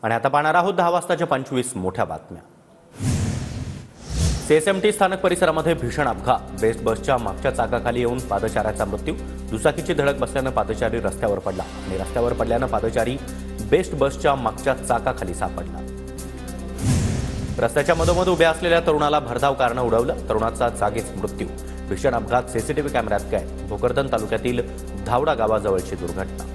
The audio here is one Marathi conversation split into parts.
आणि आता पाहणार आहोत 10 वाजताच्या 25 मोठ्या बातम्या। सीएसएमटी स्थानक परिसरामध्ये भीषण अपघात। बेस्ट बसच्या मागच्या चाकाखाली येऊन पादचाऱ्याचा मृत्यू। दुचाकीची धडक बसल्याने पादचारी रस्त्यावर पडला आणि रस्त्यावर पडल्याने पादचारी बेस्ट बसच्या मागच्या चाकाखाली सापडला। रस्त्याच्या मधोमध उभ्या असलेल्या तरुणाला भरधाव कारने उडवलं। तरुणाचा जागीच मृत्यू। भीषण अपघात सीसीटीव्ही कॅमेऱ्यात कैद। भोकरदन तालुक्यातील धावडा गावाजवळची दुर्घटना।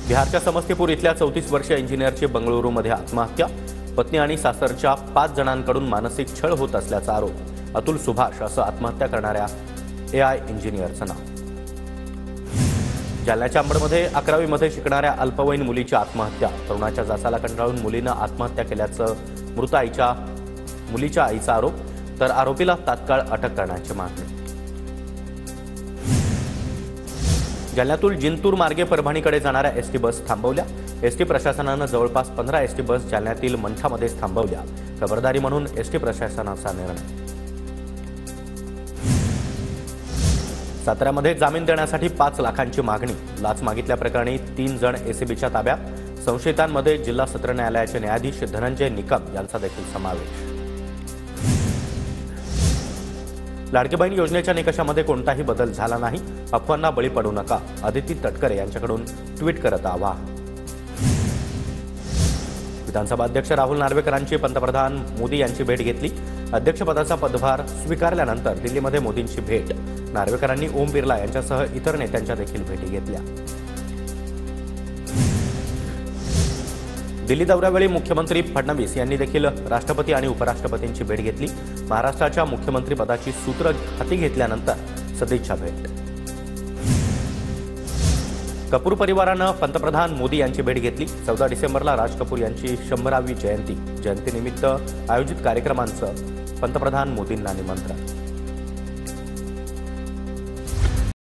बिहारच्या समस्तीपूर इथल्या 34 वर्षीय इंजिनियरची बंगळुरूमध्ये आत्महत्या। पत्नी आणि सासरच्या 5 जणांकडून मानसिक छळ होत असल्याचा आरोप। अतुल सुभाष असं आत्महत्या करणाऱ्या एआय इंजिनियरचं नाव। जालन्याच्या अंबडमध्ये 11वी मध्ये शिकणाऱ्या अल्पवयीन मुलीची आत्महत्या। तरुणाच्या जाचाला कंटाळून मुलीनं आत्महत्या केल्याचं मुलीच्या आईचा आरोप, तर आरोपीला तात्काळ अटक करण्याची मागणी। जालन्यातून जिंतूर मार्गे परभणीकडे जाणाऱ्या एसटी बस थांबवल्या। एसटी प्रशासनानं जवळपास 15 एसटी बस जालन्यातील मंठामध्येच थांबवल्या। खबरदारी म्हणून एसटी प्रशासनाचा निर्णय। साताऱ्यामध्ये जामीन देण्यासाठी 5 लाखांची मागणी। लाच मागितल्याप्रकरणी 3 जण एसीबीच्या ताब्यात। संशयितांमध्ये जिल्हा सत्र न्यायालयाचे न्यायाधीश धनंजय निकम यांचा देखील समावेश। लाडकी बहीण योजनेच्या निकषामध्ये कोणताही बदल झाला नाही। अफवांना बळी पडू नका, आदिती तटकरे यांच्याकडून ट्विट करत आवाहन। विधानसभा अध्यक्ष राहुल नार्वेकरांची पंतप्रधान मोदी यांची भेट घेतली। अध्यक्षपदाचा पदभार स्वीकारल्यानंतर दिल्लीमध्ये मोदींची भेट। नार्वेकरांनी ओम बिर्ला यांच्यासह इतर नेत्यांच्या देखील भेटी घेतल्या। दिल्ली दौऱ्यावेळी मुख्यमंत्री फडणवीस यांनी देखील राष्ट्रपती आणि उपराष्ट्रपतींची भेट घेतली। महाराष्ट्राच्या मुख्यमंत्रीपदाची सूत्र हाती घेतल्यानंतर सदिच्छा भेट। कपूर परिवारानं पंतप्रधान मोदी यांची भेट घेतली। 14 डिसेंबरला राज कपूर यांची 100वी जयंतीनिमित्त आयोजित कार्यक्रमांचं पंतप्रधान मोदींना निमंत्रण।